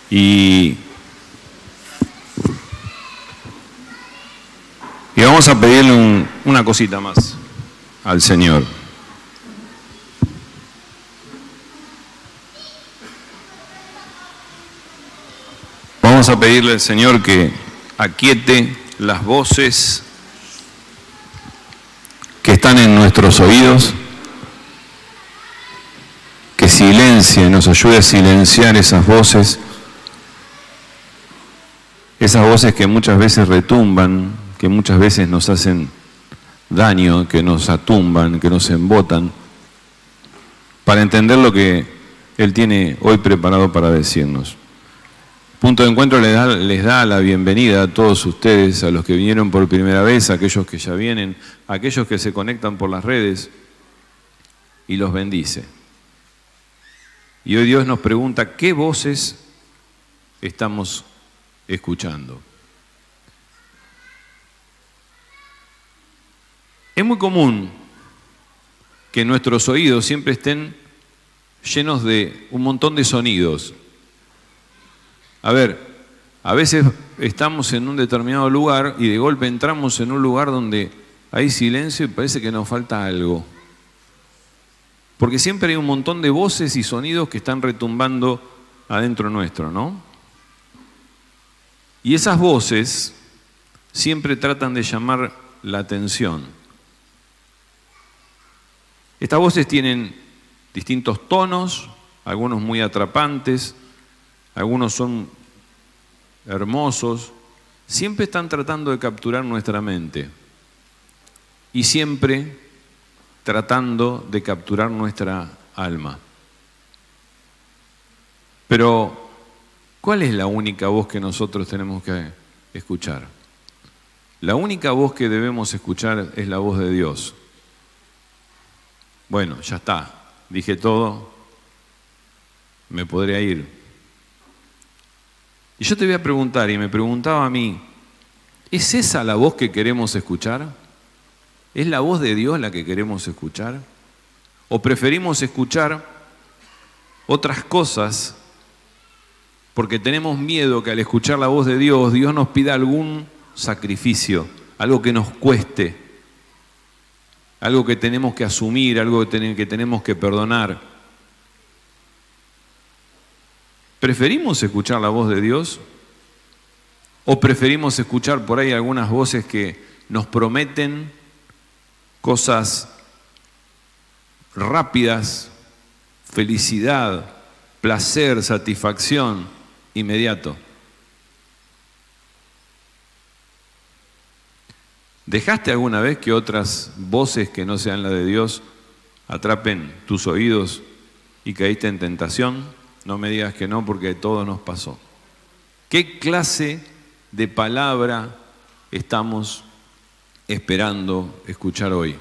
Y vamos a pedirle una cosita más al Señor. Vamos a pedirle al Señor que aquiete las voces que están en nuestros oídos, que silencie, nos ayude a silenciar esas voces que muchas veces retumban, que muchas veces nos hacen daño, que nos atumban, que nos embotan, para entender lo que Él tiene hoy preparado para decirnos. Punto de Encuentro les da la bienvenida a todos ustedes, a los que vinieron por primera vez, a aquellos que ya vienen, a aquellos que se conectan por las redes, y los bendice. Y hoy Dios nos pregunta, ¿qué voces estamos escuchando? Es muy común que nuestros oídos siempre estén llenos de un montón de sonidos. A ver, a veces estamos en un determinado lugar y de golpe entramos en un lugar donde hay silencio y parece que nos falta algo. Porque siempre hay un montón de voces y sonidos que están retumbando adentro nuestro, ¿no? Y esas voces siempre tratan de llamar la atención. Estas voces tienen distintos tonos, algunos muy atrapantes, algunos son hermosos, siempre están tratando de capturar nuestra mente y siempre tratando de capturar nuestra alma. Pero, ¿cuál es la única voz que nosotros tenemos que escuchar? La única voz que debemos escuchar es la voz de Dios. Bueno, ya está, dije todo, me podría ir. Y yo te voy a preguntar, y me preguntaba a mí, ¿es esa la voz que queremos escuchar? ¿Es la voz de Dios la que queremos escuchar? ¿O preferimos escuchar otras cosas porque tenemos miedo que al escuchar la voz de Dios, Dios nos pida algún sacrificio, algo que nos cueste, algo que tenemos que asumir, algo que tenemos que perdonar? ¿Preferimos escuchar la voz de Dios? ¿O preferimos escuchar por ahí algunas voces que nos prometen cosas rápidas, felicidad, placer, satisfacción, inmediato? ¿Dejaste alguna vez que otras voces que no sean la de Dios atrapen tus oídos y caíste en tentación? No me digas que no, porque todo nos pasó. ¿Qué clase de palabra estamos esperando escuchar hoy?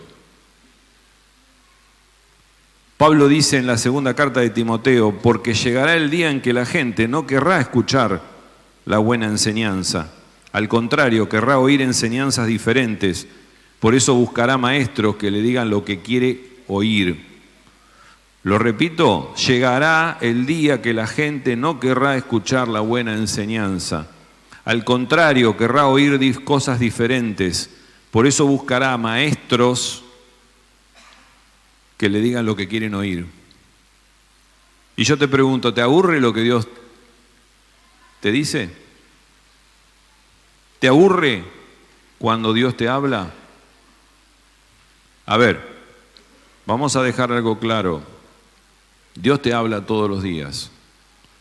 Pablo dice en la segunda carta de Timoteo, porque llegará el día en que la gente no querrá escuchar la buena enseñanza. Al contrario, querrá oír enseñanzas diferentes. Por eso buscará maestros que le digan lo que quiere oír. Lo repito, llegará el día que la gente no querrá escuchar la buena enseñanza. Al contrario, querrá oír cosas diferentes. Por eso buscará maestros que le digan lo que quieren oír. Y yo te pregunto, ¿te aburre lo que Dios te dice? ¿Te aburre cuando Dios te habla? A ver, vamos a dejar algo claro. Dios te habla todos los días.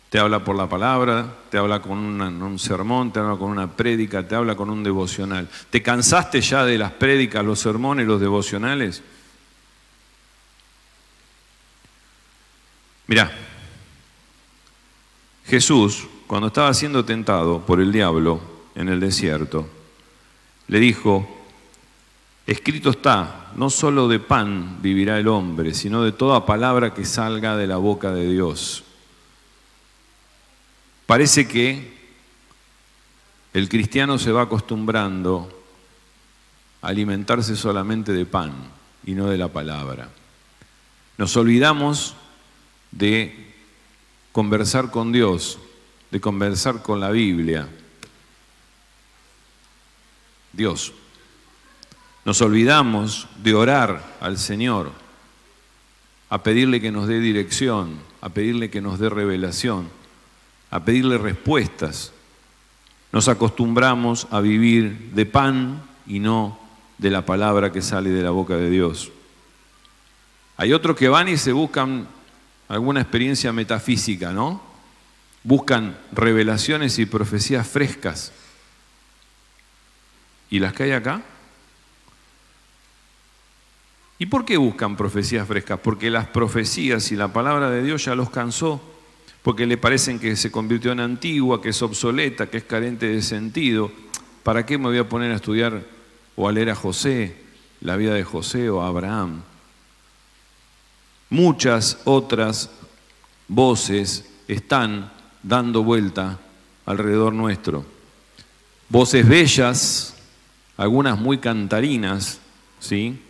Te habla por la palabra, te habla con un sermón, te habla con una prédica, te habla con un devocional. ¿Te cansaste ya de las prédicas, los sermones, los devocionales? Mirá, Jesús, cuando estaba siendo tentado por el diablo en el desierto, le dijo, escrito está, no solo de pan vivirá el hombre, sino de toda palabra que salga de la boca de Dios. Parece que el cristiano se va acostumbrando a alimentarse solamente de pan y no de la palabra. Nos olvidamos de conversar con Dios, de conversar con la Biblia. Dios. Nos olvidamos de orar al Señor, a pedirle que nos dé dirección, a pedirle que nos dé revelación, a pedirle respuestas. Nos acostumbramos a vivir de pan y no de la palabra que sale de la boca de Dios. Hay otros que van y se buscan alguna experiencia metafísica, ¿no? Buscan revelaciones y profecías frescas. ¿Y las que hay acá? ¿Y por qué buscan profecías frescas? Porque las profecías y la palabra de Dios ya los cansó, porque le parecen que se convirtió en antigua, que es obsoleta, que es carente de sentido. ¿Para qué me voy a poner a estudiar o a leer a José, la vida de José o a Abraham? Muchas otras voces están dando vuelta alrededor nuestro. Voces bellas, algunas muy cantarinas, ¿sí?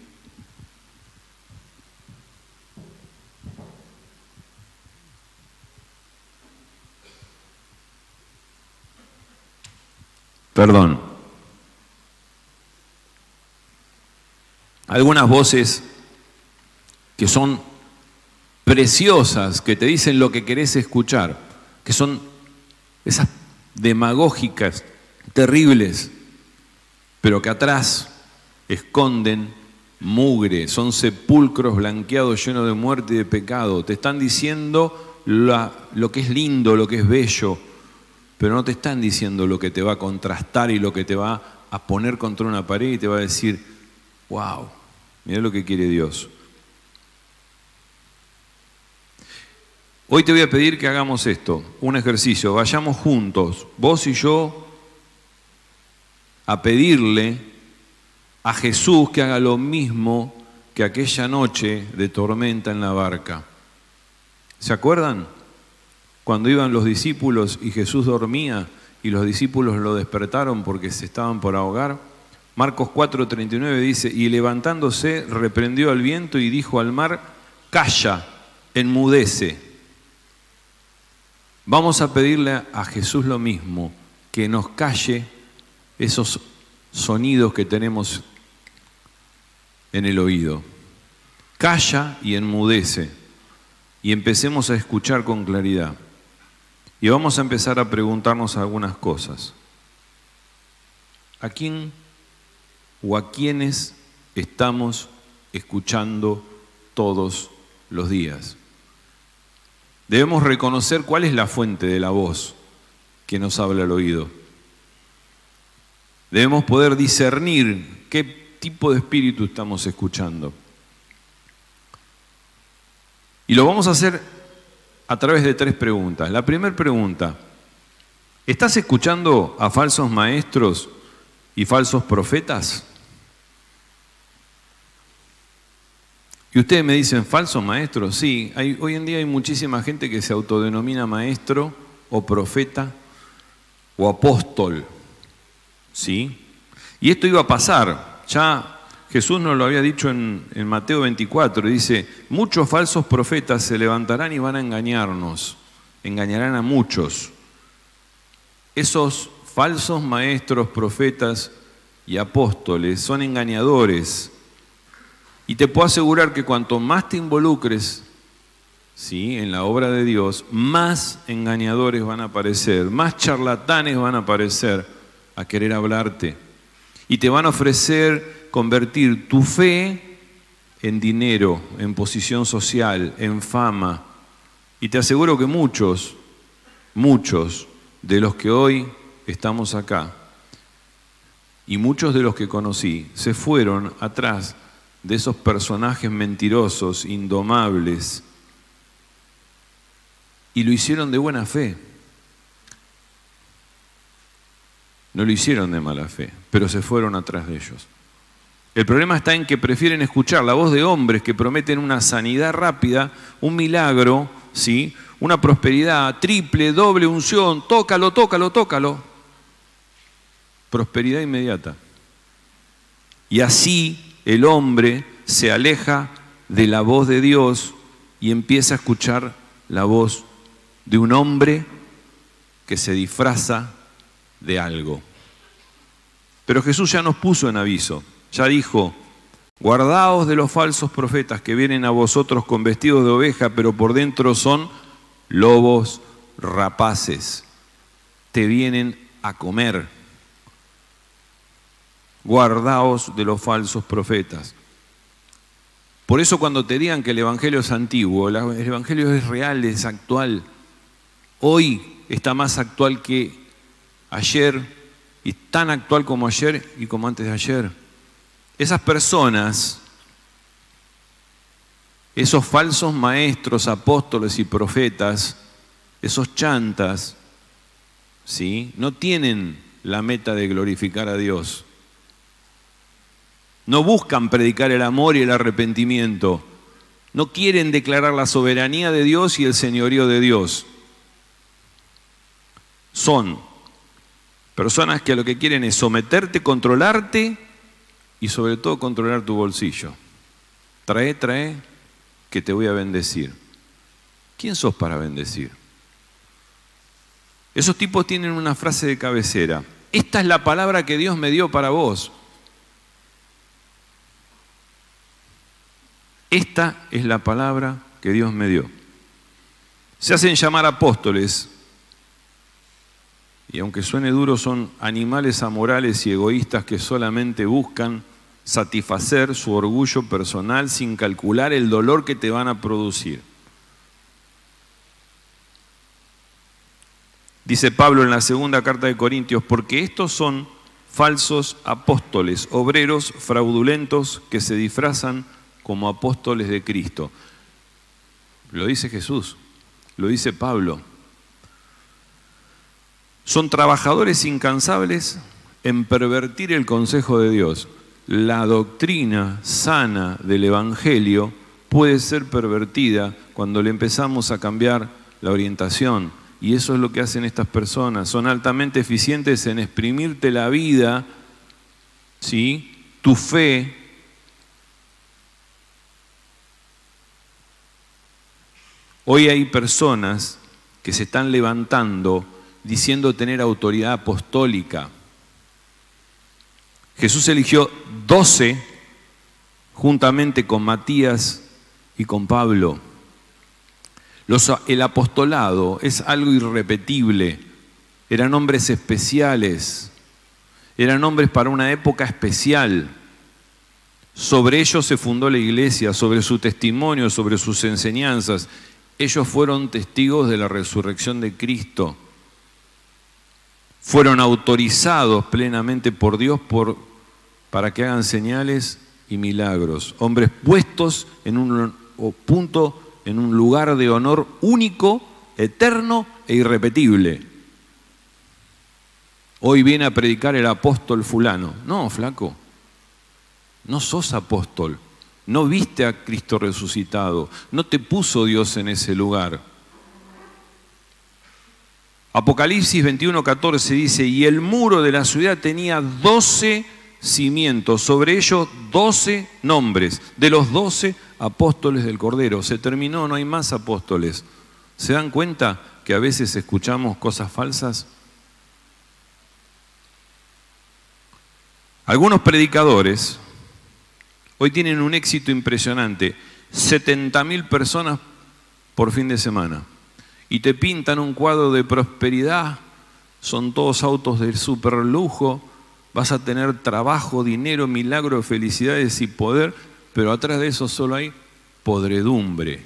Perdón. Algunas voces que son preciosas, que te dicen lo que querés escuchar, que son esas demagógicas, terribles, pero que atrás esconden mugre, son sepulcros blanqueados llenos de muerte y de pecado. Te están diciendo lo que es lindo, lo que es bello, pero no te están diciendo lo que te va a contrastar y lo que te va a poner contra una pared y te va a decir, wow, mirá lo que quiere Dios. Hoy te voy a pedir que hagamos esto, un ejercicio, vayamos juntos, vos y yo, a pedirle a Jesús que haga lo mismo que aquella noche de tormenta en la barca. ¿Se acuerdan? Cuando iban los discípulos y Jesús dormía y los discípulos lo despertaron porque se estaban por ahogar. Marcos 4:39 dice, y levantándose reprendió al viento y dijo al mar, calla, enmudece. Vamos a pedirle a Jesús lo mismo, que nos calle esos sonidos que tenemos en el oído. Calla y enmudece y empecemos a escuchar con claridad. Y vamos a empezar a preguntarnos algunas cosas. ¿A quién o a quiénes estamos escuchando todos los días? Debemos reconocer cuál es la fuente de la voz que nos habla al oído. Debemos poder discernir qué tipo de espíritu estamos escuchando. Y lo vamos a hacer a través de 3 preguntas. La primera pregunta, ¿estás escuchando a falsos maestros y falsos profetas? Y ustedes me dicen, ¿falsos maestros? Sí, hoy en día hay muchísima gente que se autodenomina maestro o profeta o apóstol. ¿Sí? Y esto iba a pasar. Ya Jesús nos lo había dicho en Mateo 24, dice, muchos falsos profetas se levantarán y van a engañarnos, engañarán a muchos. Esos falsos maestros, profetas y apóstoles son engañadores. Y te puedo asegurar que cuanto más te involucres, ¿sí?, en la obra de Dios, más engañadores van a aparecer, más charlatanes van a aparecer a querer hablarte. Y te van a ofrecer convertir tu fe en dinero, en posición social, en fama. Y te aseguro que muchos de los que hoy estamos acá y muchos de los que conocí se fueron atrás de esos personajes mentirosos, indomables, y lo hicieron de buena fe. No lo hicieron de mala fe, pero se fueron atrás de ellos. El problema está en que prefieren escuchar la voz de hombres que prometen una sanidad rápida, un milagro, ¿sí?, una prosperidad triple, doble unción, tócalo, tócalo, tócalo. Prosperidad inmediata. Y así el hombre se aleja de la voz de Dios y empieza a escuchar la voz de un hombre que se disfraza de algo. Pero Jesús ya nos puso en aviso, ya dijo: guardaos de los falsos profetas que vienen a vosotros con vestidos de oveja, pero por dentro son lobos rapaces. Te vienen a comer. Guardaos de los falsos profetas. Por eso cuando te digan que el Evangelio es antiguo, el Evangelio es real, es actual. Hoy está más actual que ayer, y tan actual como ayer y como antes de ayer. Esas personas, esos falsos maestros, apóstoles y profetas, esos chantas, ¿sí?, no tienen la meta de glorificar a Dios. No buscan predicar el amor y el arrepentimiento. No quieren declarar la soberanía de Dios y el señorío de Dios. Son personas que lo que quieren es someterte, controlarte y sobre todo controlar tu bolsillo. Trae, que te voy a bendecir. ¿Quién sos para bendecir? Esos tipos tienen una frase de cabecera: esta es la palabra que Dios me dio para vos. Esta es la palabra que Dios me dio. Se hacen llamar apóstoles, y aunque suene duro, son animales amorales y egoístas que solamente buscan satisfacer su orgullo personal sin calcular el dolor que te van a producir. Dice Pablo en la segunda carta de Corintios: porque estos son falsos apóstoles, obreros fraudulentos que se disfrazan como apóstoles de Cristo. Lo dice Jesús, lo dice Pablo. Son trabajadores incansables en pervertir el consejo de Dios. La doctrina sana del Evangelio puede ser pervertida cuando le empezamos a cambiar la orientación. Y eso es lo que hacen estas personas. Son altamente eficientes en exprimirte la vida, ¿sí?, tu fe. Hoy hay personas que se están levantando diciendo tener autoridad apostólica. Jesús eligió 12 juntamente con Matías y con Pablo. El apostolado es algo irrepetible. Eran hombres especiales, eran hombres para una época especial. Sobre ellos se fundó la iglesia, sobre su testimonio, sobre sus enseñanzas. Ellos fueron testigos de la resurrección de Cristo. Fueron autorizados plenamente por Dios para que hagan señales y milagros. Hombres puestos en un lugar de honor único, eterno e irrepetible. Hoy viene a predicar el apóstol fulano. No, flaco, no sos apóstol. No viste a Cristo resucitado. No te puso Dios en ese lugar. Apocalipsis 21:14 dice: y el muro de la ciudad tenía 12 cimientos, sobre ellos 12 nombres, de los 12 apóstoles del Cordero. Se terminó, no hay más apóstoles. ¿Se dan cuenta que a veces escuchamos cosas falsas? Algunos predicadores hoy tienen un éxito impresionante: 70.000 personas por fin de semana. Y te pintan un cuadro de prosperidad, son todos autos de super lujo, vas a tener trabajo, dinero, milagro, felicidades y poder, pero atrás de eso solo hay podredumbre.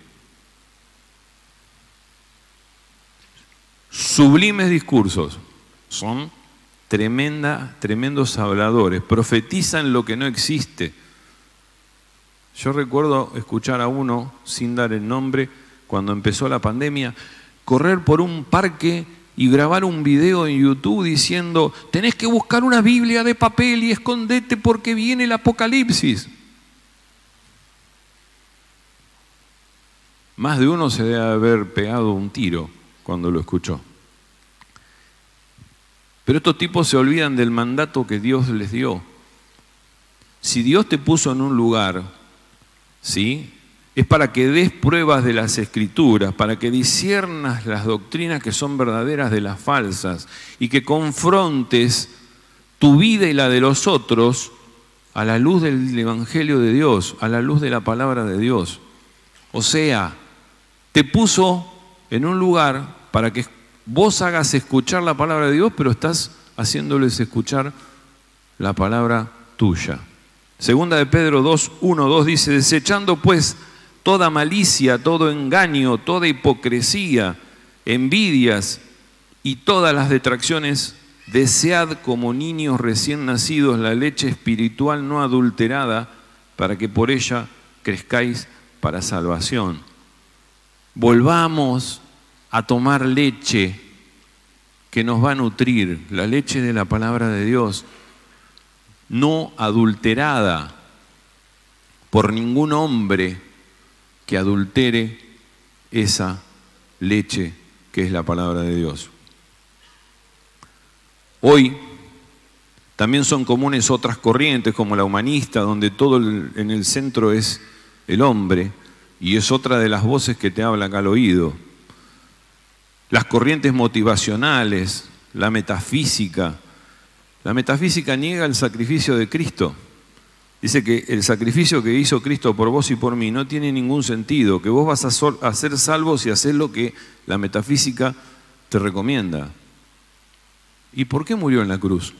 Sublimes discursos, son tremendos habladores, profetizan lo que no existe. Yo recuerdo escuchar a uno, sin dar el nombre, cuando empezó la pandemia, correr por un parque y grabar un video en YouTube diciendo: tenés que buscar una Biblia de papel y escondete porque viene el Apocalipsis. Más de uno se debe haber pegado un tiro cuando lo escuchó. Pero estos tipos se olvidan del mandato que Dios les dio. Si Dios te puso en un lugar, ¿sí?, es para que des pruebas de las Escrituras, para que disciernas las doctrinas que son verdaderas de las falsas y que confrontes tu vida y la de los otros a la luz del Evangelio de Dios, a la luz de la palabra de Dios. O sea, te puso en un lugar para que vos hagas escuchar la palabra de Dios, pero estás haciéndoles escuchar la palabra tuya. Segunda de Pedro 2, 1, 2 dice, desechando pues toda malicia, todo engaño, toda hipocresía, envidias y todas las detracciones, desead como niños recién nacidos la leche espiritual no adulterada, para que por ella crezcáis para salvación. Volvamos a tomar leche que nos va a nutrir, la leche de la palabra de Dios, no adulterada por ningún hombre que adultere esa leche que es la palabra de Dios. Hoy también son comunes otras corrientes como la humanista, donde todo en el centro es el hombre, y es otra de las voces que te habla acá al oído. Las corrientes motivacionales, la metafísica. La metafísica niega el sacrificio de Cristo. Dice que el sacrificio que hizo Cristo por vos y por mí no tiene ningún sentido, que vos vas a ser salvo si haces lo que la metafísica te recomienda. ¿Y por qué murió en la cruz?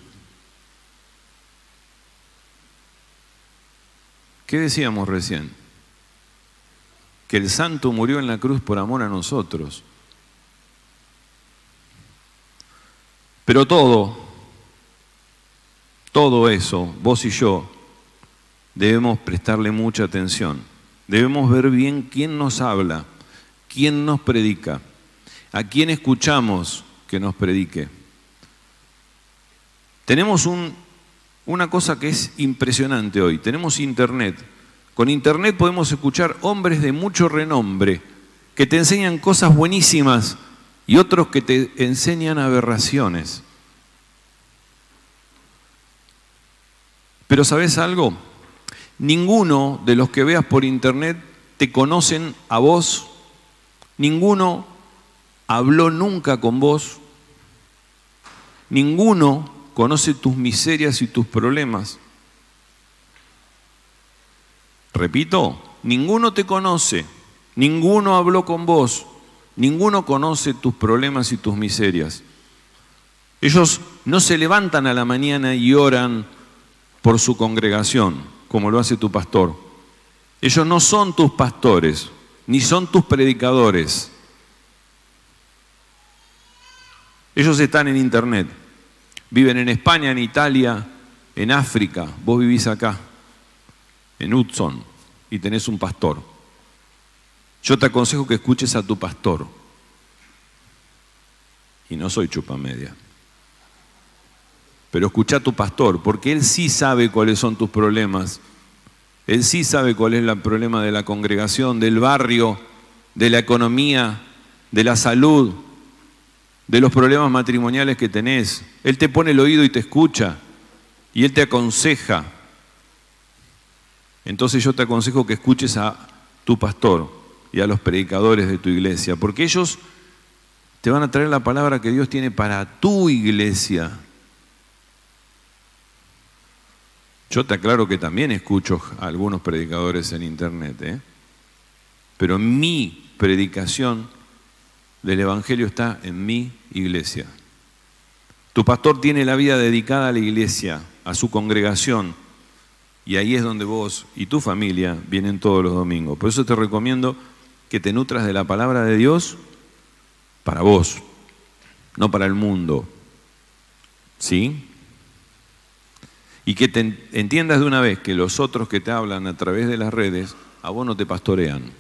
¿Qué decíamos recién? Que el santo murió en la cruz por amor a nosotros. Pero todo eso, vos y yo, debemos prestarle mucha atención. Debemos ver bien quién nos habla, quién nos predica, a quién escuchamos que nos predique. Tenemos una cosa que es impresionante hoy. Tenemos internet. Con internet podemos escuchar hombres de mucho renombre que te enseñan cosas buenísimas y otros que te enseñan aberraciones. Pero ¿sabes algo? Ninguno de los que veas por internet te conocen a vos, ninguno habló nunca con vos, ninguno conoce tus miserias y tus problemas. Repito, ninguno te conoce, ninguno habló con vos, ninguno conoce tus problemas y tus miserias. Ellos no se levantan a la mañana y oran por su congregación, como lo hace tu pastor. Ellos no son tus pastores, ni son tus predicadores. Ellos están en internet. Viven en España, en Italia, en África. Vos vivís acá, en Hudson, y tenés un pastor. Yo te aconsejo que escuches a tu pastor. Y no soy chupamedia. Pero escucha a tu pastor, porque él sí sabe cuáles son tus problemas. Él sí sabe cuál es el problema de la congregación, del barrio, de la economía, de la salud, de los problemas matrimoniales que tenés. Él te pone el oído y te escucha, y él te aconseja. Entonces yo te aconsejo que escuches a tu pastor y a los predicadores de tu iglesia, porque ellos te van a traer la palabra que Dios tiene para tu iglesia. Yo te aclaro que también escucho a algunos predicadores en internet, pero mi predicación del Evangelio está en mi iglesia. Tu pastor tiene la vida dedicada a la iglesia, a su congregación, y ahí es donde vos y tu familia vienen todos los domingos. Por eso te recomiendo que te nutras de la palabra de Dios para vos, no para el mundo. ¿Sí? Y que te entiendas de una vez que los otros que te hablan a través de las redes, a vos no te pastorean.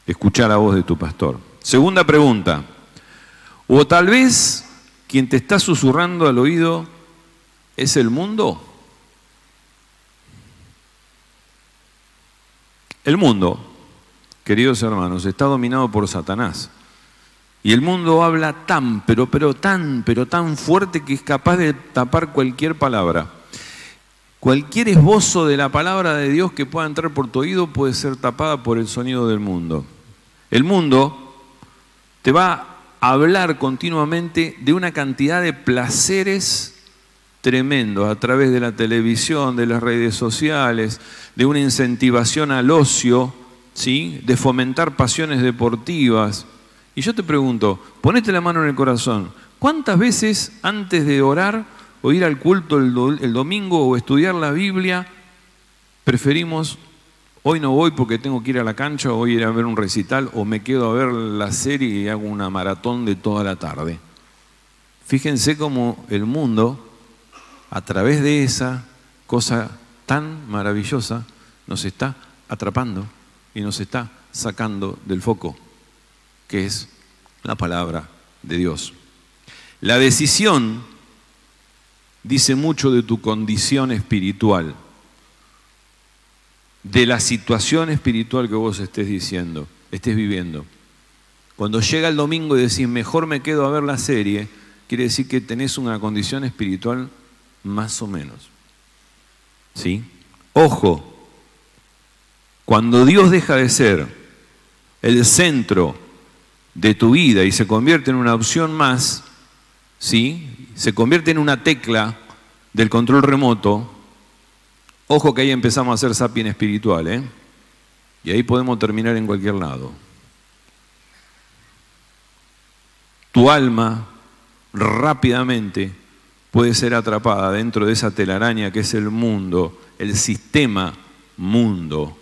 Escuchá la voz de tu pastor. Segunda pregunta. O tal vez quien te está susurrando al oído es el mundo. El mundo, queridos hermanos, está dominado por Satanás. Y el mundo habla pero tan fuerte que es capaz de tapar cualquier palabra. Cualquier esbozo de la palabra de Dios que pueda entrar por tu oído puede ser tapada por el sonido del mundo. El mundo te va a hablar continuamente de una cantidad de placeres tremendos a través de la televisión, de las redes sociales, de una incentivación al ocio, ¿sí? De fomentar pasiones deportivas. Y yo te pregunto, ponete la mano en el corazón, ¿cuántas veces antes de orar o ir al culto el domingo o estudiar la Biblia preferimos, hoy no voy porque tengo que ir a la cancha o voy a ir a ver un recital o me quedo a ver la serie y hago una maratón de toda la tarde? Fíjense cómo el mundo, a través de esa cosa tan maravillosa, nos está atrapando y nos está sacando del foco, que es la palabra de Dios. La decisión dice mucho de tu condición espiritual, de la situación espiritual que vos estés viviendo. Cuando llega el domingo y decís, mejor me quedo a ver la serie, quiere decir que tenés una condición espiritual más o menos. ¿Sí? Ojo, cuando Dios deja de ser el centro de tu vida y se convierte en una opción más, ¿sí? Se convierte en una tecla del control remoto, ojo que ahí empezamos a hacer zapping espiritual, ¿eh? Y ahí podemos terminar en cualquier lado. Tu alma rápidamente puede ser atrapada dentro de esa telaraña que es el mundo, el sistema mundo.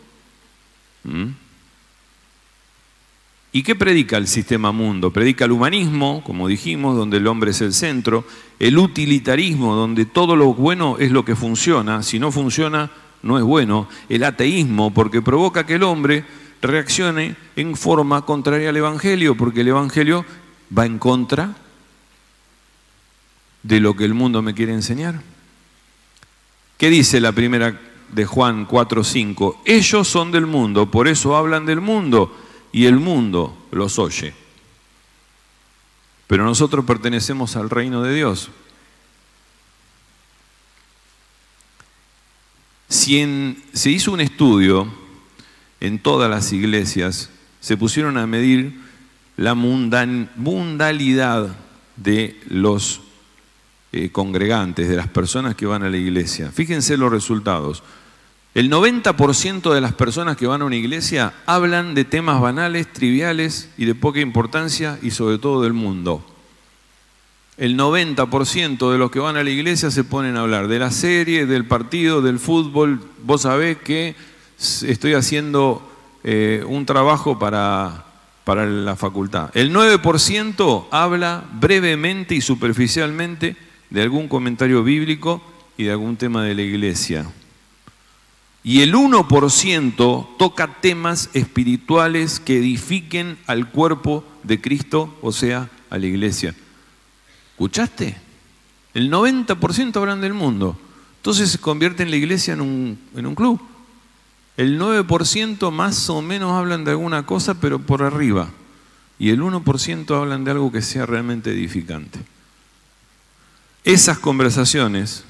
¿Y qué predica el sistema mundo? Predica el humanismo, como dijimos, donde el hombre es el centro, el utilitarismo, donde todo lo bueno es lo que funciona, si no funciona, no es bueno, el ateísmo, porque provoca que el hombre reaccione en forma contraria al Evangelio, porque el Evangelio va en contra de lo que el mundo me quiere enseñar. ¿Qué dice la primera de Juan 4:5? Ellos son del mundo, por eso hablan del mundo y el mundo los oye. Pero nosotros pertenecemos al reino de Dios. Se hizo un estudio en todas las iglesias, se pusieron a medir la mundalidad de los congregantes, de las personas que van a la iglesia. Fíjense los resultados. El 90% de las personas que van a una iglesia hablan de temas banales, triviales y de poca importancia y sobre todo del mundo. El 90% de los que van a la iglesia se ponen a hablar de la serie, del partido, del fútbol. Vos sabés que estoy haciendo un trabajo para la facultad. El 9% habla brevemente y superficialmente de algún comentario bíblico y de algún tema de la iglesia. Y el 1% toca temas espirituales que edifiquen al cuerpo de Cristo, o sea, a la iglesia. ¿Escuchaste? El 90% hablan del mundo. Entonces se convierte en la iglesia en un club. El 9% más o menos hablan de alguna cosa, pero por arriba. Y el 1% hablan de algo que sea realmente edificante. Esas conversaciones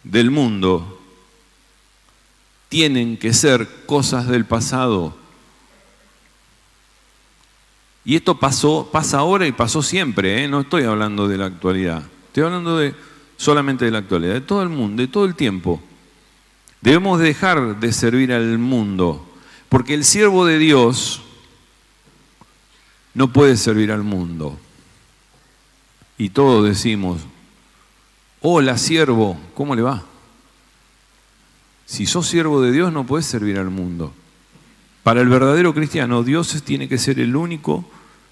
del mundo tienen que ser cosas del pasado. Y esto pasa ahora y pasó siempre, ¿eh? No estoy hablando de la actualidad. Estoy hablando solamente de la actualidad, de todo el mundo, de todo el tiempo. Debemos dejar de servir al mundo, porque el siervo de Dios no puede servir al mundo. Y todos decimos, hola siervo, ¿cómo le va? Si sos siervo de Dios no puedes servir al mundo. Para el verdadero cristiano, Dios tiene que ser el único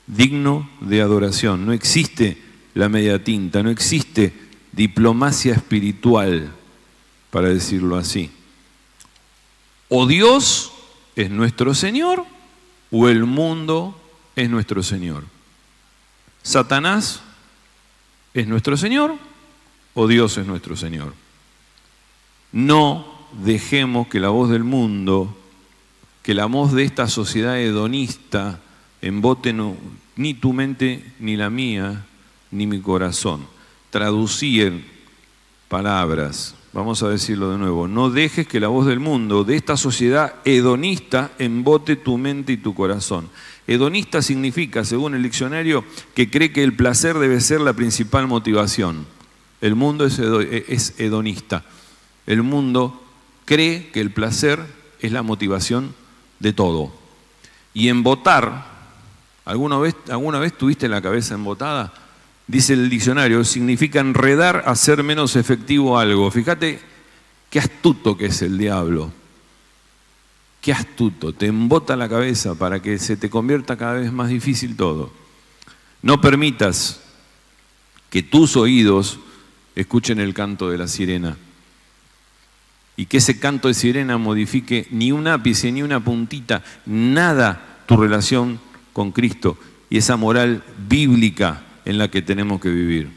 digno de adoración. No existe la media tinta, no existe diplomacia espiritual, para decirlo así. O Dios es nuestro Señor o el mundo es nuestro Señor. Satanás es nuestro Señor o Dios es nuestro Señor. No dejemos que la voz del mundo, que la voz de esta sociedad hedonista embote ni tu mente, ni la mía, ni mi corazón. Traducir palabras. Vamos a decirlo de nuevo. No dejes que la voz del mundo, de esta sociedad hedonista, embote tu mente y tu corazón. Hedonista significa, según el diccionario, que cree que el placer debe ser la principal motivación. El mundo es hedonista. El mundo cree que el placer es la motivación de todo. Y embotar, ¿alguna vez tuviste la cabeza embotada? Dice el diccionario, significa enredar, hacer menos efectivo algo. Fíjate qué astuto que es el diablo. Qué astuto, te embota la cabeza para que se te convierta cada vez más difícil todo. No permitas que tus oídos escuchen el canto de la sirena y que ese canto de sirena modifique ni un ápice, ni una puntita, nada tu relación con Cristo y esa moral bíblica en la que tenemos que vivir.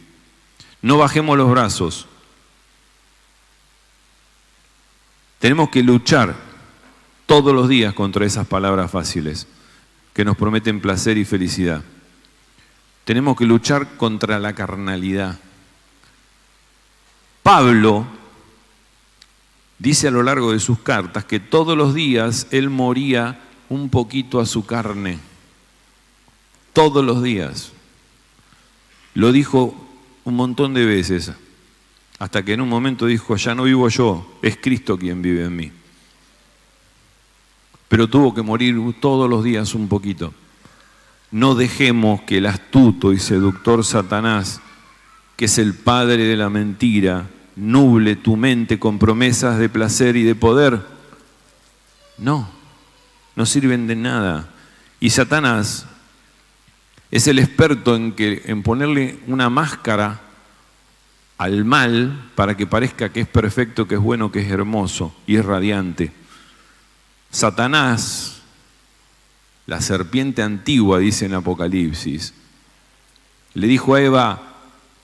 No bajemos los brazos. Tenemos que luchar todos los días contra esas palabras fáciles que nos prometen placer y felicidad. Tenemos que luchar contra la carnalidad. Pablo dice a lo largo de sus cartas que todos los días él moría un poquito a su carne. Todos los días. Lo dijo un montón de veces, hasta que en un momento dijo, ya no vivo yo, es Cristo quien vive en mí. Pero tuvo que morir todos los días un poquito. No dejemos que el astuto y seductor Satanás, que es el padre de la mentira, nuble tu mente con promesas de placer y de poder. No sirven de nada. Y Satanás es el experto en ponerle una máscara al mal para que parezca que es perfecto, que es bueno, que es hermoso y es radiante. Satanás, la serpiente antigua, dice en Apocalipsis, le dijo a Eva,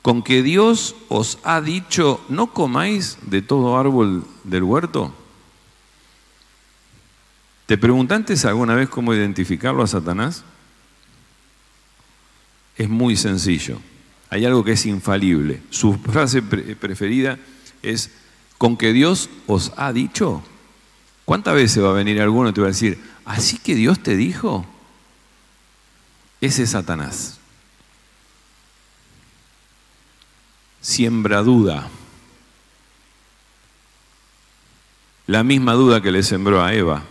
con que Dios os ha dicho, no comáis de todo árbol del huerto. ¿Te preguntaste alguna vez cómo identificarlo a Satanás? Es muy sencillo. Hay algo que es infalible. Su frase preferida es, ¿con que Dios os ha dicho? ¿Cuántas veces va a venir alguno y te va a decir, ¿así que Dios te dijo? Ese es Satanás. Siembra duda. La misma duda que le sembró a Eva.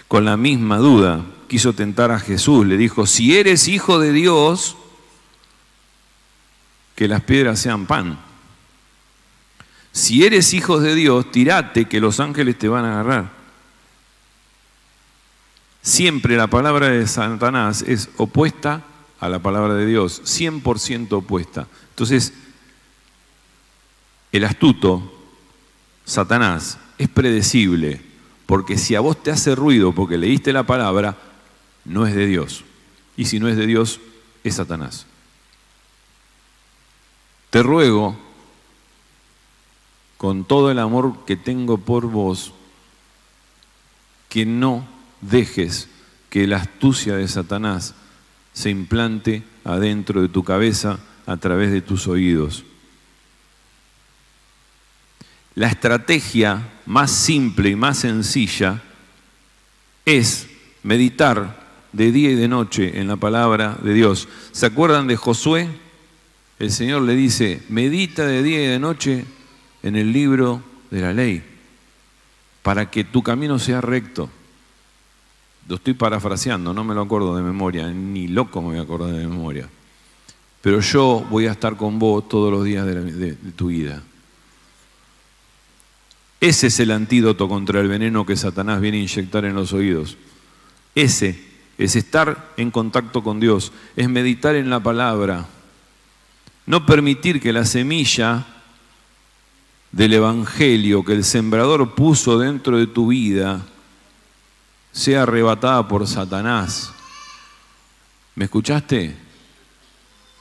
Con la misma duda quiso tentar a Jesús. Le dijo, si eres hijo de Dios, que las piedras sean pan. Si eres hijo de Dios, tirate que los ángeles te van a agarrar. Siempre la palabra de Satanás es opuesta a la palabra de Dios, 100% opuesta. Entonces, el astuto, Satanás, es predecible, porque si a vos te hace ruido porque leíste la palabra, no es de Dios. Y si no es de Dios, es Satanás. Te ruego, con todo el amor que tengo por vos, que no dejes que la astucia de Satanás se implante adentro de tu cabeza a través de tus oídos. La estrategia más simple y más sencilla es meditar de día y de noche en la palabra de Dios. ¿Se acuerdan de Josué? El Señor le dice, medita de día y de noche en el libro de la ley, para que tu camino sea recto. Lo estoy parafraseando, no me lo acuerdo de memoria, ni loco me voy a acordar de memoria. Pero yo voy a estar con vos todos los días de tu vida. Ese es el antídoto contra el veneno que Satanás viene a inyectar en los oídos. Ese es estar en contacto con Dios, es meditar en la palabra. No permitir que la semilla del Evangelio que el sembrador puso dentro de tu vida sea arrebatada por Satanás. ¿Me escuchaste?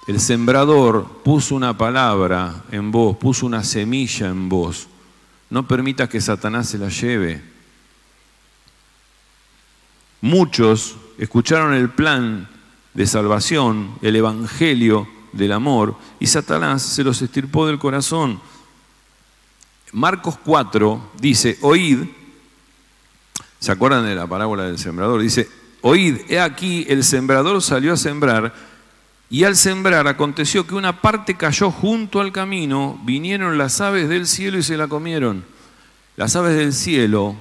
El sembrador puso una palabra en vos, puso una semilla en vos. No permitas que Satanás se la lleve. Muchos escucharon el plan de salvación, el Evangelio del amor, y Satanás se los extirpó del corazón. Marcos 4 dice, oíd, ¿se acuerdan de la parábola del sembrador? Dice, oíd, he aquí, el sembrador salió a sembrar, y al sembrar aconteció que una parte cayó junto al camino, vinieron las aves del cielo y se la comieron. Las aves del cielo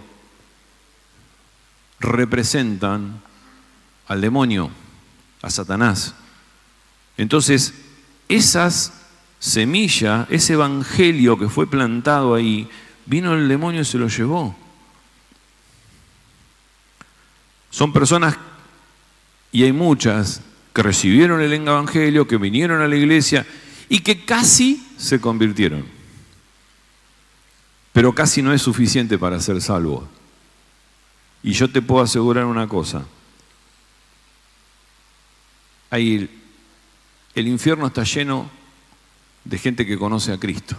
representan al demonio, a Satanás. Entonces, esas semillas, ese evangelio que fue plantado ahí, vino el demonio y se lo llevó. Son personas, y hay muchas, que recibieron el evangelio, que vinieron a la iglesia y que casi se convirtieron. Pero casi no es suficiente para ser salvo. Y yo te puedo asegurar una cosa. El infierno está lleno de gente que conoce a Cristo,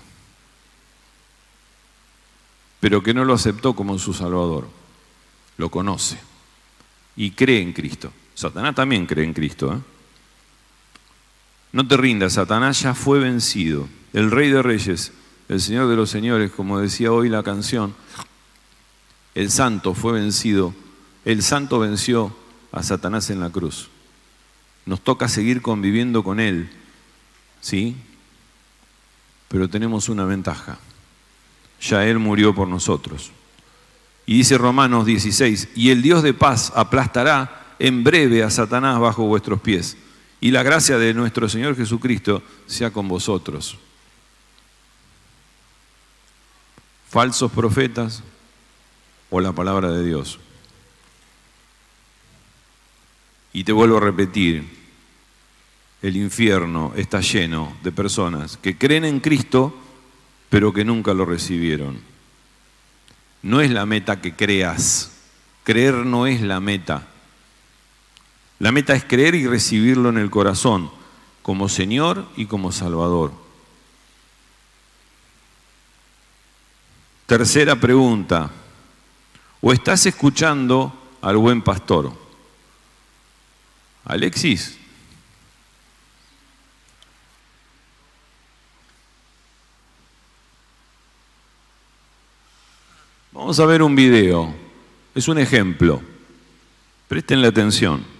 pero que no lo aceptó como su Salvador. Lo conoce y cree en Cristo. Satanás también cree en Cristo, ¿eh? No te rindas, Satanás ya fue vencido. El Rey de Reyes, el Señor de los Señores, como decía hoy la canción, el Santo fue vencido. El Santo venció a Satanás en la cruz. Nos toca seguir conviviendo con Él, ¿sí? Pero tenemos una ventaja. Ya Él murió por nosotros. Y dice Romanos 16, y el Dios de paz aplastará en breve a Satanás bajo vuestros pies. Y la gracia de nuestro Señor Jesucristo sea con vosotros. Falsos profetas o la palabra de Dios. Y te vuelvo a repetir, el infierno está lleno de personas que creen en Cristo, pero que nunca lo recibieron. No es la meta que creas. Creer no es la meta. La meta es creer y recibirlo en el corazón, como Señor y como Salvador. Tercera pregunta. ¿O estás escuchando al buen pastor? Alexis. Vamos a ver un video. Es un ejemplo. Préstenle atención.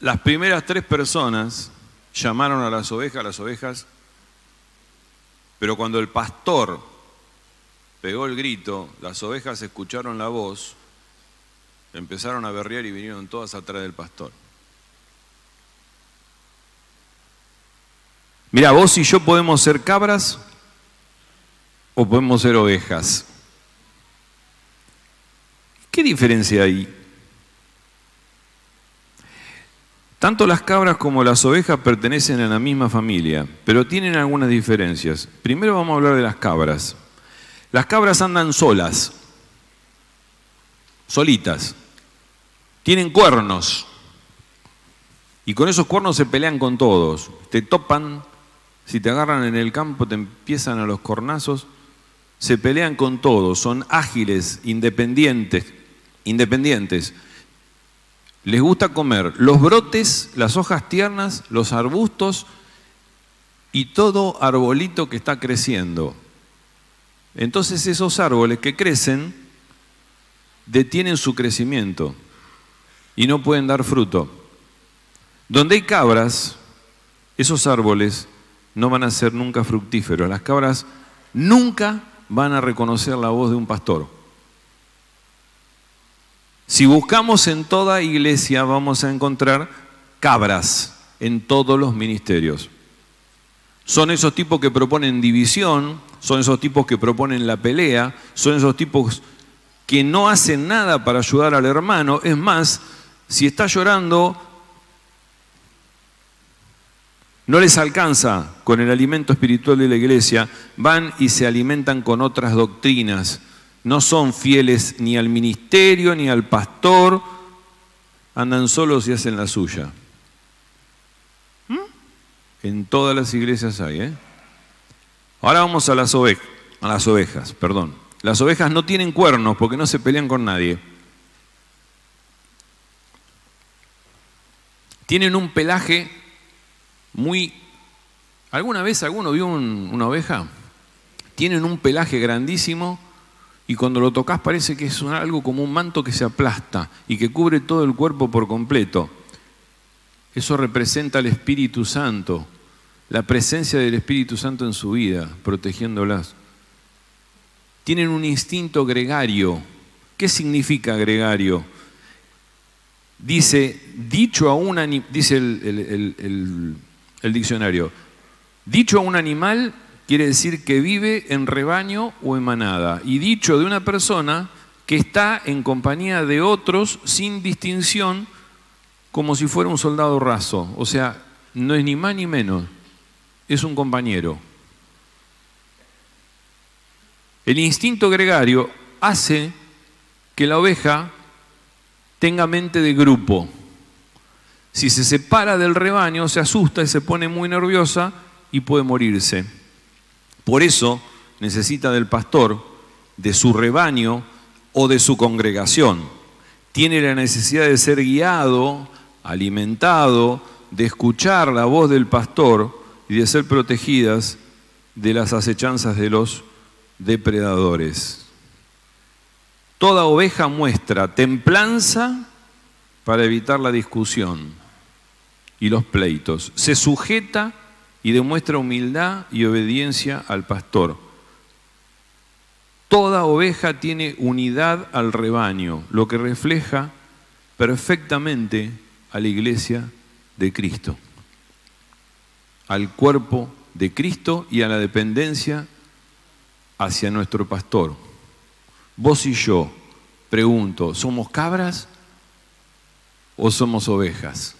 Las primeras 3 personas llamaron a las ovejas, pero cuando el pastor pegó el grito, las ovejas escucharon la voz, empezaron a berrear y vinieron todas atrás del pastor. Mira, vos y yo podemos ser cabras o podemos ser ovejas. ¿Qué diferencia hay? Tanto las cabras como las ovejas pertenecen a la misma familia, pero tienen algunas diferencias. Primero vamos a hablar de las cabras. Las cabras andan solas. solitas. Tienen cuernos. Y con esos cuernos se pelean con todos. Te topan, si te agarran en el campo, te empiezan a los cornazos. Se pelean con todos. Son ágiles, independientes. Les gusta comer los brotes, las hojas tiernas, los arbustos y todo arbolito que está creciendo. Entonces esos árboles que crecen detienen su crecimiento y no pueden dar fruto. Donde hay cabras, esos árboles no van a ser nunca fructíferos. Las cabras nunca van a reconocer la voz de un pastor. Si buscamos en toda iglesia vamos a encontrar cabras en todos los ministerios. Son esos tipos que proponen división, son esos tipos que proponen la pelea, son esos tipos que no hacen nada para ayudar al hermano. Es más, si está llorando, no les alcanza con el alimento espiritual de la iglesia, van y se alimentan con otras doctrinas. No son fieles ni al ministerio ni al pastor, andan solos y hacen la suya. En todas las iglesias hay, ¿eh? Ahora vamos a las ovejas, perdón. Las ovejas no tienen cuernos porque no se pelean con nadie. Tienen un pelaje muy... ¿Alguna vez alguno vio una oveja? Tienen un pelaje grandísimo y cuando lo tocas parece que es algo como un manto que se aplasta y que cubre todo el cuerpo por completo. Eso representa al Espíritu Santo, la presencia del Espíritu Santo en su vida, protegiéndolas. Tienen un instinto gregario. ¿Qué significa gregario? Dice, dice el diccionario, dicho a un animal quiere decir que vive en rebaño o en manada. Y dicho de una persona que está en compañía de otros sin distinción, como si fuera un soldado raso. O sea, no es ni más ni menos, es un compañero. El instinto gregario hace que la oveja tenga mente de grupo. Si se separa del rebaño, se asusta y se pone muy nerviosa y puede morirse. Por eso necesita del pastor, de su rebaño o de su congregación. Tiene la necesidad de ser guiado, alimentado, de escuchar la voz del pastor y de ser protegidas de las acechanzas de los depredadores. Toda oveja muestra templanza para evitar la discusión y los pleitos. Se sujeta y demuestra humildad y obediencia al pastor. Toda oveja tiene unidad al rebaño, lo que refleja perfectamente a la iglesia de Cristo, al cuerpo de Cristo y a la dependencia hacia nuestro pastor. Vos y yo, pregunto, ¿somos cabras o somos ovejas?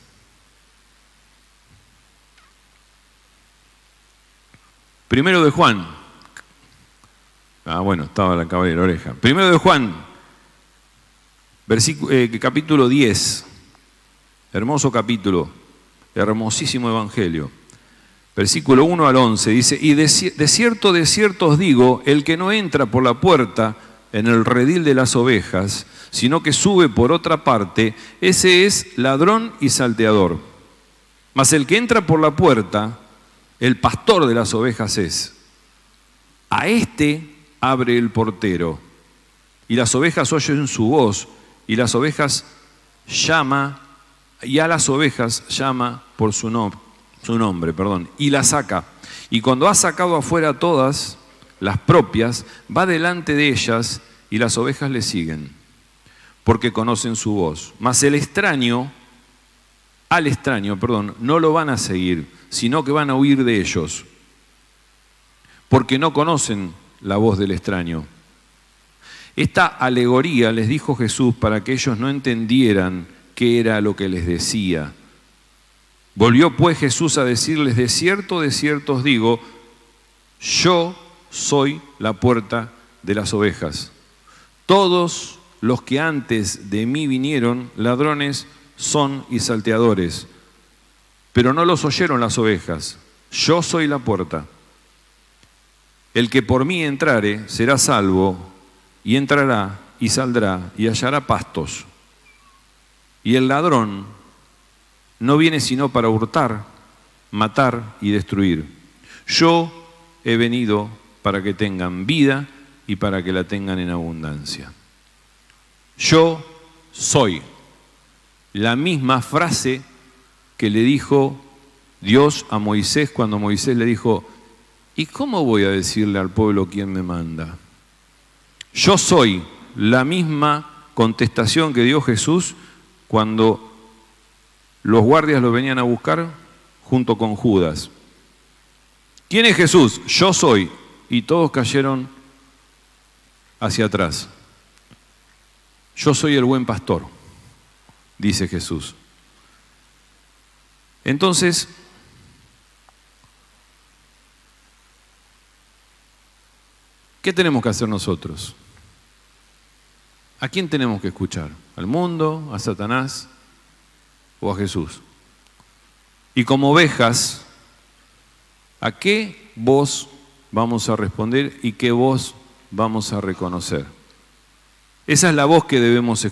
Primero de Juan. Bueno, estaba la cabra de la oreja. Primero de Juan, capítulo 10. Hermoso capítulo, hermosísimo evangelio. Versículo 1 al 11 dice, y de cierto os digo, el que no entra por la puerta en el redil de las ovejas, sino que sube por otra parte, ese es ladrón y salteador. Mas el que entra por la puerta, el pastor de las ovejas es. A este abre el portero, y las ovejas oyen su voz, y a las ovejas llama por su nombre, y las saca. Y cuando ha sacado afuera todas las propias, va delante de ellas, y las ovejas le siguen, porque conocen su voz. Mas al extraño, no lo van a seguir, sino que van a huir de ellos, porque no conocen la voz del extraño. Esta alegoría les dijo Jesús para que ellos no entendieran qué era lo que les decía. Volvió pues Jesús a decirles, de cierto os digo, yo soy la puerta de las ovejas. Todos los que antes de mí vinieron, ladrones son y salteadores, pero no los oyeron las ovejas. Yo soy la puerta. El que por mí entrare será salvo, y entrará y saldrá y hallará pastos. Y el ladrón no viene sino para hurtar, matar y destruir. Yo he venido para que tengan vida y para que la tengan en abundancia. Yo soy. La misma frase que le dijo Dios a Moisés cuando Moisés le dijo: ¿y cómo voy a decirle al pueblo quién me manda? Yo soy. La misma contestación que dio Jesús cuando los guardias lo venían a buscar junto con Judas. ¿Quién es Jesús? Yo soy. Y todos cayeron hacia atrás. Yo soy el buen pastor, dice Jesús. Entonces, ¿qué tenemos que hacer nosotros? ¿A quién tenemos que escuchar? ¿Al mundo, a Satanás o a Jesús? Y como ovejas, ¿a qué voz vamos a responder y qué voz vamos a reconocer? Esa es la voz que debemos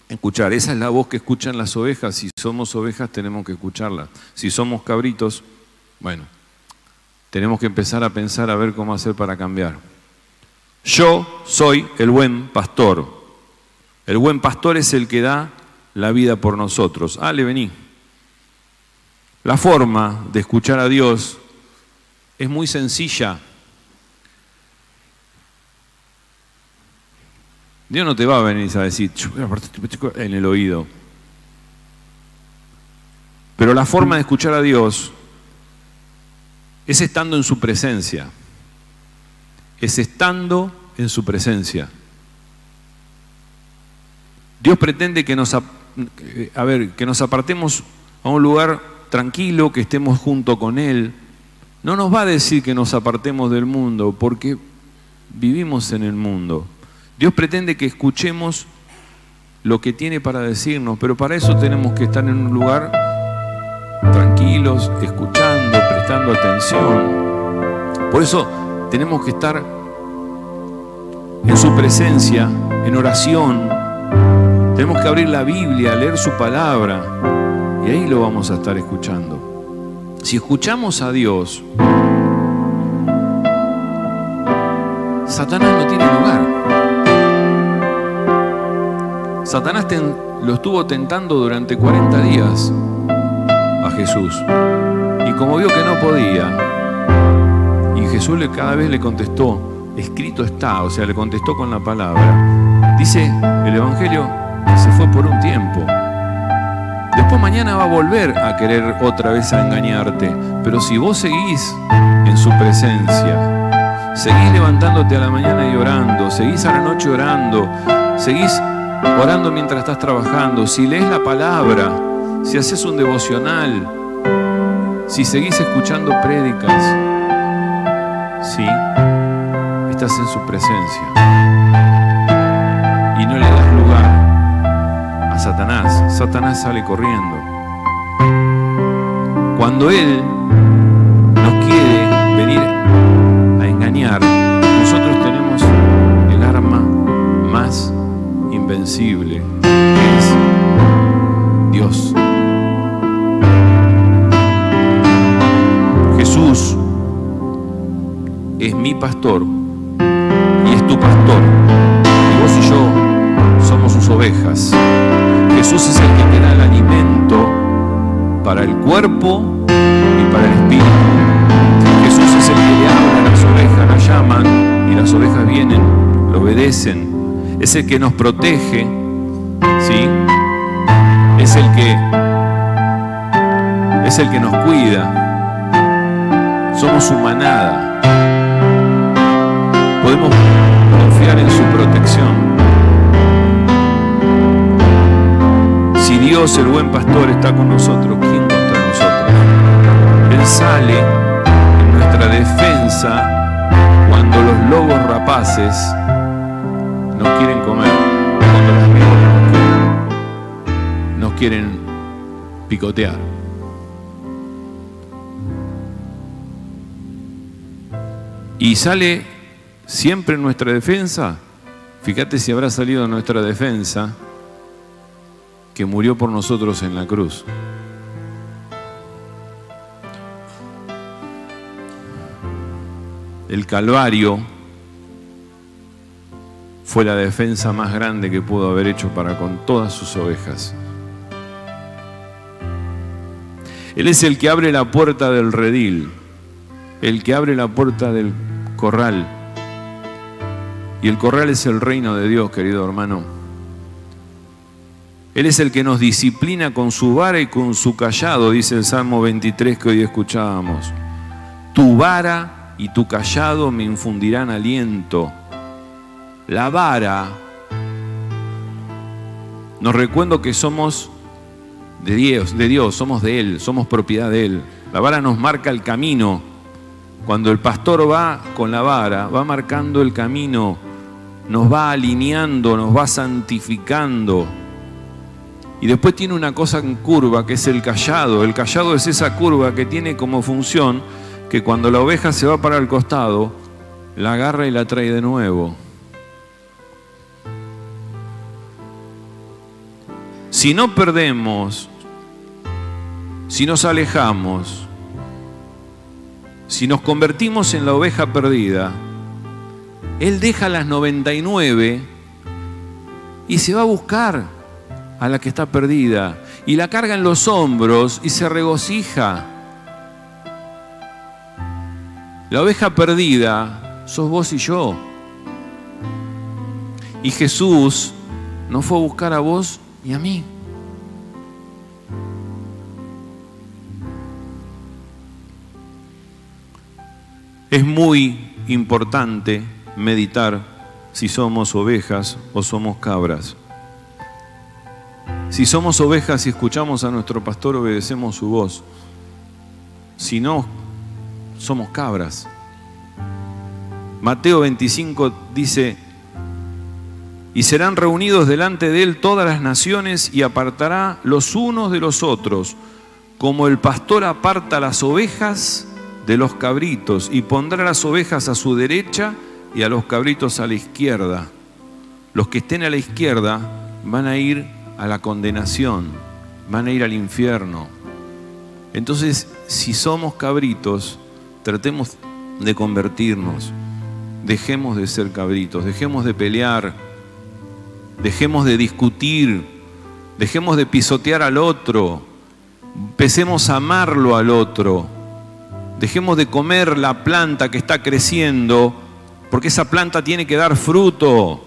escuchar, esa es la voz que escuchan las ovejas. Si somos ovejas tenemos que escucharla. Si somos cabritos, bueno, tenemos que empezar a pensar a ver cómo hacer para cambiar. Yo soy el buen pastor. El buen pastor es el que da la vida por nosotros. Ale, vení. La forma de escuchar a Dios es muy sencilla. Dios no te va a venir a decir en el oído. Pero la forma de escuchar a Dios es estando en su presencia. Es estando en su presencia. Dios pretende que nos apartemos a un lugar tranquilo, que estemos junto con Él. No nos va a decir que nos apartemos del mundo, porque vivimos en el mundo. Dios pretende que escuchemos lo que tiene para decirnos, pero para eso tenemos que estar en un lugar tranquilos, escuchando, prestando atención. Por eso tenemos que estar en su presencia, en oración. Tenemos que abrir la Biblia, leer su palabra, y ahí lo vamos a estar escuchando. Si escuchamos a Dios, Satanás no tiene lugar. Satanás lo estuvo tentando durante 40 días a Jesús. Y como vio que no podía, y Jesús cada vez le contestó, escrito está, o sea, le contestó con la palabra. Dice el Evangelio que se fue por un tiempo. Después mañana va a volver a querer otra vez a engañarte. Pero si vos seguís en su presencia, seguís levantándote a la mañana y orando, seguís a la noche orando, seguís orando mientras estás trabajando, si lees la palabra, si haces un devocional, si seguís escuchando prédicas, sí, estás en su presencia y no le das lugar a Satanás. Satanás sale corriendo. Cuando él nos quiere venir a engañar, nosotros tenemos el arma más invencible, que es Dios. Jesús es mi pastor y es tu pastor, y vos y yo somos sus ovejas. Jesús es el que te da el alimento para el cuerpo y para el espíritu. Jesús es el que le habla a las ovejas, las llaman y las ovejas vienen, lo obedecen. Es el que nos protege, ¿sí? Es el que nos cuida. Somos su manada. Podemos confiar en su protección. Si Dios, el buen pastor, está con nosotros, ¿quién contra nosotros? Él sale en nuestra defensa cuando los lobos rapaces nos quieren comer, cuando quieren picotear. Y sale siempre en nuestra defensa. Fíjate si habrá salido en nuestra defensa que murió por nosotros en la cruz. El Calvario fue la defensa más grande que pudo haber hecho para con todas sus ovejas. Él es el que abre la puerta del redil, el que abre la puerta del corral. Y el corral es el reino de Dios, querido hermano. Él es el que nos disciplina con su vara y con su cayado, dice el Salmo 23 que hoy escuchábamos. Tu vara y tu cayado me infundirán aliento. La vara, nos recuerdo que somos de Dios, somos de Él, somos propiedad de Él. La vara nos marca el camino. Cuando el pastor va con la vara, va marcando el camino, nos va alineando, nos va santificando. Y después tiene una cosa en curva que es el cayado. El cayado es esa curva que tiene como función que cuando la oveja se va para el costado, la agarra y la trae de nuevo. Si no perdemos, si nos alejamos, si nos convertimos en la oveja perdida, Él deja las 99 y se va a buscar a la que está perdida y la carga en los hombros y se regocija. La oveja perdida sos vos y yo. Y Jesús nos fue a buscar a vos y a mí. Es muy importante meditar si somos ovejas o somos cabras. Si somos ovejas y escuchamos a nuestro pastor, obedecemos su voz. Si no, somos cabras. Mateo 25 dice: y serán reunidos delante de él todas las naciones y apartará los unos de los otros, como el pastor aparta las ovejas de los cabritos, y pondrá las ovejas a su derecha y a los cabritos a la izquierda. Los que estén a la izquierda van a ir a la condenación, van a ir al infierno. Entonces, si somos cabritos, tratemos de convertirnos. Dejemos de ser cabritos, dejemos de pelear, dejemos de discutir, dejemos de pisotear al otro, empecemos a amarlo al otro, dejemos de comer la planta que está creciendo, porque esa planta tiene que dar fruto.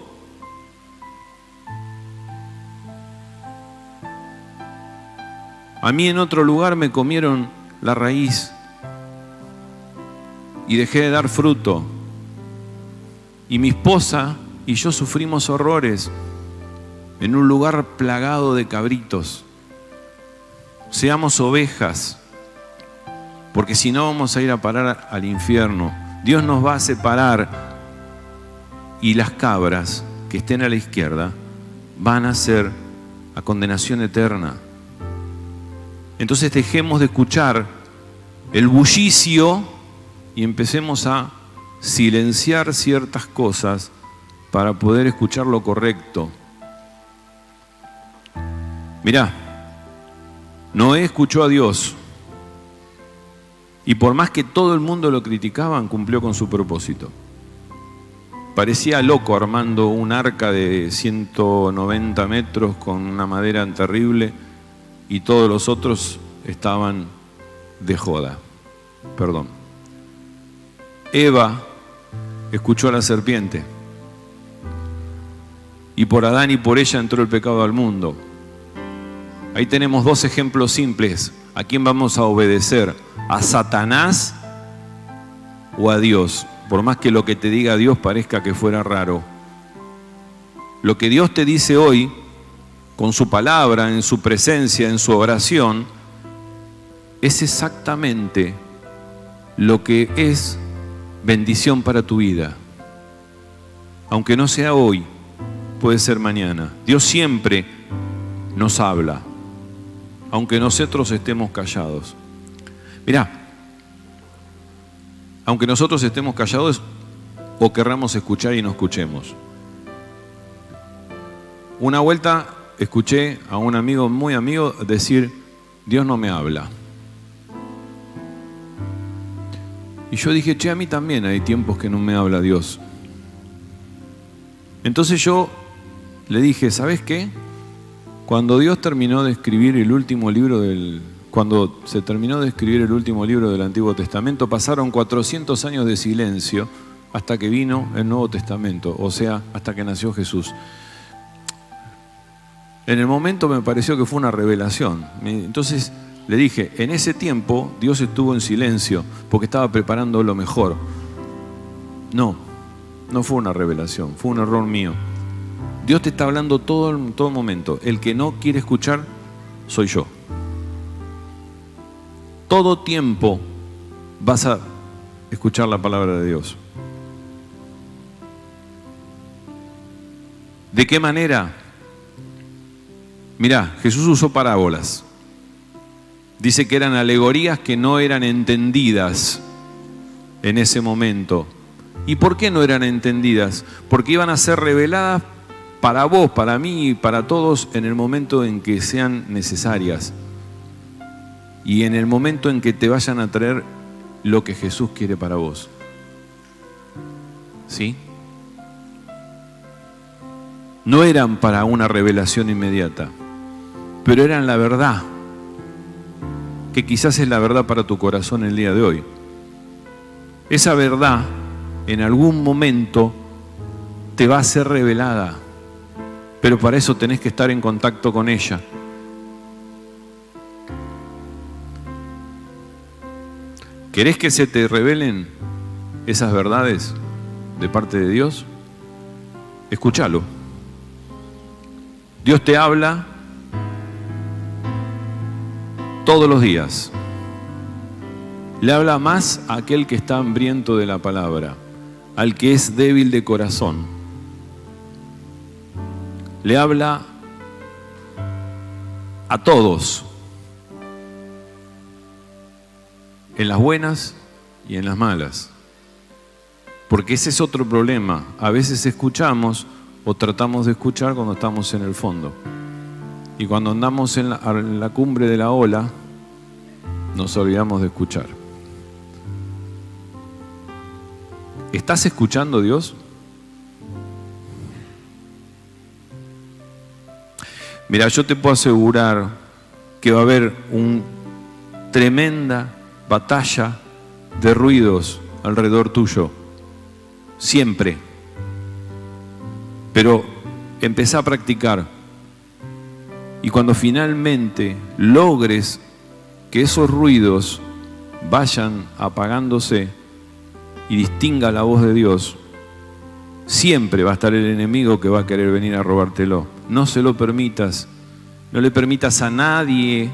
A mí en otro lugar me comieron la raíz y dejé de dar fruto. Y mi esposa y yo sufrimos horrores en un lugar plagado de cabritos. Seamos ovejas, porque si no vamos a ir a parar al infierno. Dios nos va a separar y las cabras que estén a la izquierda van a ser a condenación eterna. Entonces dejemos de escuchar el bullicio y empecemos a silenciar ciertas cosas para poder escuchar lo correcto. Mirá, Noé escuchó a Dios y por más que todo el mundo lo criticaban, cumplió con su propósito. Parecía loco armando un arca de 190 metros con una madera terrible y todos los otros estaban de joda. Perdón. Eva escuchó a la serpiente y por Adán y por ella entró el pecado al mundo. Ahí tenemos dos ejemplos simples. ¿A quién vamos a obedecer? ¿A Satanás o a Dios? Por más que lo que te diga Dios parezca que fuera raro. Lo que Dios te dice hoy, con su palabra, en su presencia, en su oración, es exactamente lo que es bendición para tu vida. Aunque no sea hoy, puede ser mañana. Dios siempre nos habla. aunque nosotros estemos callados. Mirá, aunque nosotros estemos callados o querramos escuchar y no escuchemos. Una vuelta escuché a un amigo, muy amigo, decir: Dios no me habla. Y yo dije: che, a mí también hay tiempos que no me habla Dios. Entonces yo le dije: ¿sabes qué? Cuando Dios terminó de escribir el último libro cuando se terminó de escribir el último libro del Antiguo Testamento, pasaron 400 años de silencio hasta que vino el Nuevo Testamento, o sea, hasta que nació Jesús. En el momento me pareció que fue una revelación. Entonces le dije: en ese tiempo Dios estuvo en silencio porque estaba preparando lo mejor. No fue una revelación, fue un error mío. Dios te está hablando todo momento. El que no quiere escuchar soy yo. Todo tiempo vas a escuchar la palabra de Dios. ¿De qué manera? Mirá, Jesús usó parábolas. Dice que eran alegorías que no eran entendidas en ese momento. ¿Y por qué no eran entendidas? Porque iban a ser reveladas para vos, para mí y para todos en el momento en que sean necesarias. Y en el momento en que te vayan a traer lo que Jesús quiere para vos. ¿Sí? No eran para una revelación inmediata, pero eran la verdad, que quizás es la verdad para tu corazón el día de hoy. Esa verdad en algún momento te va a ser revelada, pero para eso tenés que estar en contacto con ella. ¿Querés que se te revelen esas verdades de parte de Dios? Escúchalo. Dios te habla todos los días. Le habla más a aquel que está hambriento de la palabra, al que es débil de corazón. Le habla a todos, en las buenas y en las malas. Porque ese es otro problema. A veces escuchamos o tratamos de escuchar cuando estamos en el fondo. Y cuando andamos en la cumbre de la ola, nos olvidamos de escuchar. ¿Estás escuchando, Dios? Mira, yo te puedo asegurar que va a haber una tremenda batalla de ruidos alrededor tuyo. Siempre. Pero empezá a practicar. Y cuando finalmente logres que esos ruidos vayan apagándose y distinga la voz de Dios, siempre va a estar el enemigo que va a querer venir a robártelo. No se lo permitas. No le permitas a nadie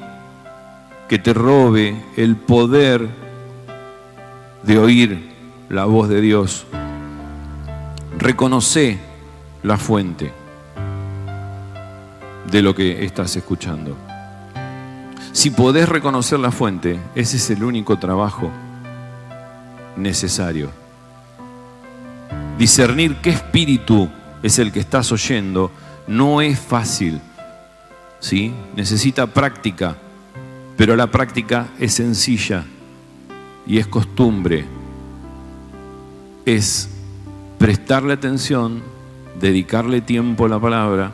que te robe el poder de oír la voz de Dios. Reconoce la fuente de lo que estás escuchando. Si podés reconocer la fuente, ese es el único trabajo necesario. Discernir qué espíritu es el que estás oyendo no es fácil, ¿sí? Necesita práctica, pero la práctica es sencilla y es costumbre. Es prestarle atención, dedicarle tiempo a la palabra,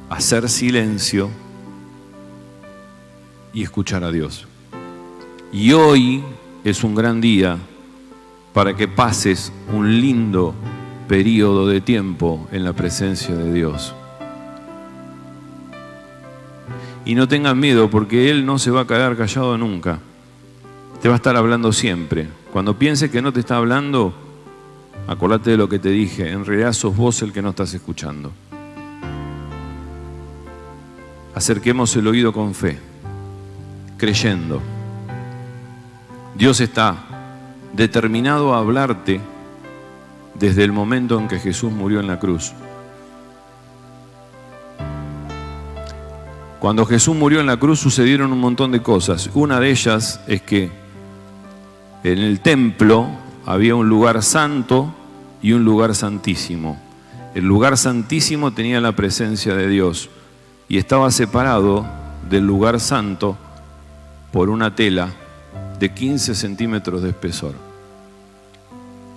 hacer silencio y escuchar a Dios. Y hoy es un gran día para que pases un lindo periodo de tiempo en la presencia de Dios. Y no tengas miedo, porque Él no se va a quedar callado nunca. Te va a estar hablando siempre. Cuando pienses que no te está hablando, acordate de lo que te dije. En realidad sos vos el que no estás escuchando. Acerquemos el oído con fe, creyendo. Dios está determinado a hablarte desde el momento en que Jesús murió en la cruz. Cuando Jesús murió en la cruz sucedieron un montón de cosas. Una de ellas es que en el templo había un lugar santo y un lugar santísimo. El lugar santísimo tenía la presencia de Dios y estaba separado del lugar santo por una tela de 15 centímetros de espesor.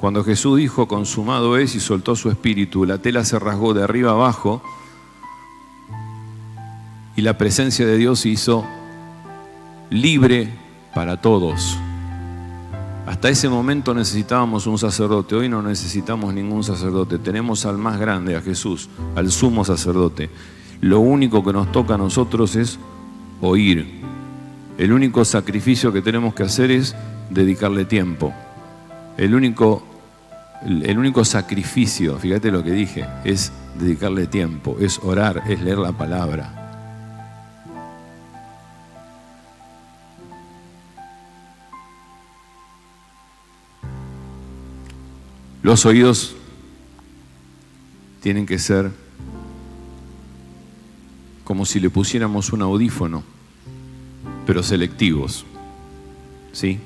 Cuando Jesús dijo consumado es y soltó su espíritu, la tela se rasgó de arriba abajo y la presencia de Dios se hizo libre para todos. Hasta ese momento necesitábamos un sacerdote, hoy no necesitamos ningún sacerdote, tenemos al más grande, a Jesús, al sumo sacerdote. Lo único que nos toca a nosotros es oír. El único sacrificio que tenemos que hacer es dedicarle tiempo. El único sacrificio, fíjate lo que dije, es dedicarle tiempo, es orar, es leer la palabra. Los oídos tienen que ser como si le pusiéramos un audífono, pero selectivos, ¿sí?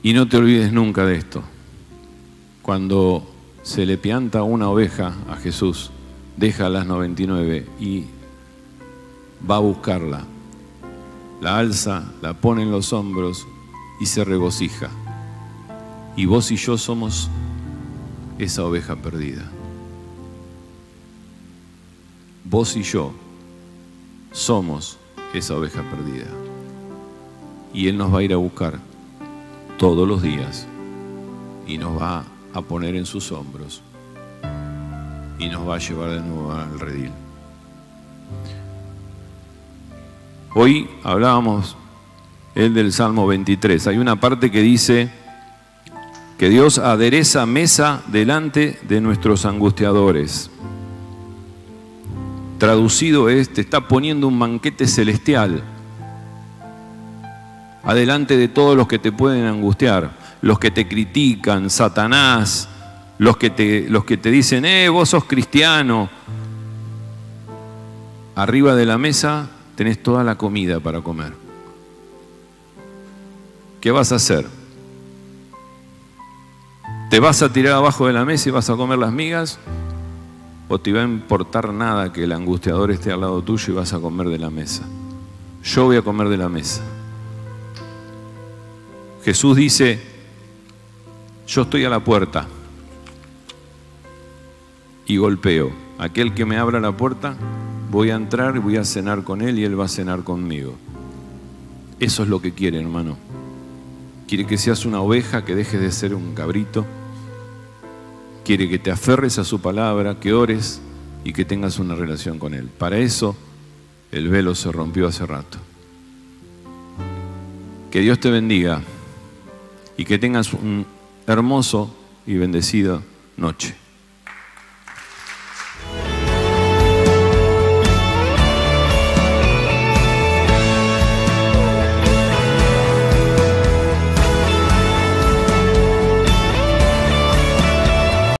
Y no te olvides nunca de esto. Cuando se le pianta una oveja a Jesús, deja las 99 y va a buscarla. La alza, la pone en los hombros y se regocija. Y vos y yo somos esa oveja perdida. Vos y yo somos esa oveja perdida. Y Él nos va a ir a buscar todos los días y nos va a poner en sus hombros y nos va a llevar de nuevo al redil. Hoy hablábamos del Salmo 23. Hay una parte que dice que Dios adereza mesa delante de nuestros angustiadores. Traducido es, te está poniendo un banquete celestial adelante de todos los que te pueden angustiar, los que te critican, Satanás, los que te dicen, vos sos cristiano. Arriba de la mesa tenés toda la comida para comer. ¿Qué vas a hacer? ¿Te vas a tirar abajo de la mesa y vas a comer las migas? ¿O te va a importar nada que el angustiador esté al lado tuyo y vas a comer de la mesa? Yo voy a comer de la mesa. Jesús dice, yo estoy a la puerta y golpeo. Aquel que me abra la puerta, voy a entrar y voy a cenar con él y él va a cenar conmigo. Eso es lo que quiere, hermano. Quiere que seas una oveja, que dejes de ser un cabrito. Quiere que te aferres a su palabra, que ores y que tengas una relación con Él. Para eso el velo se rompió hace rato. Que Dios te bendiga y que tengas un hermoso y bendecido noche.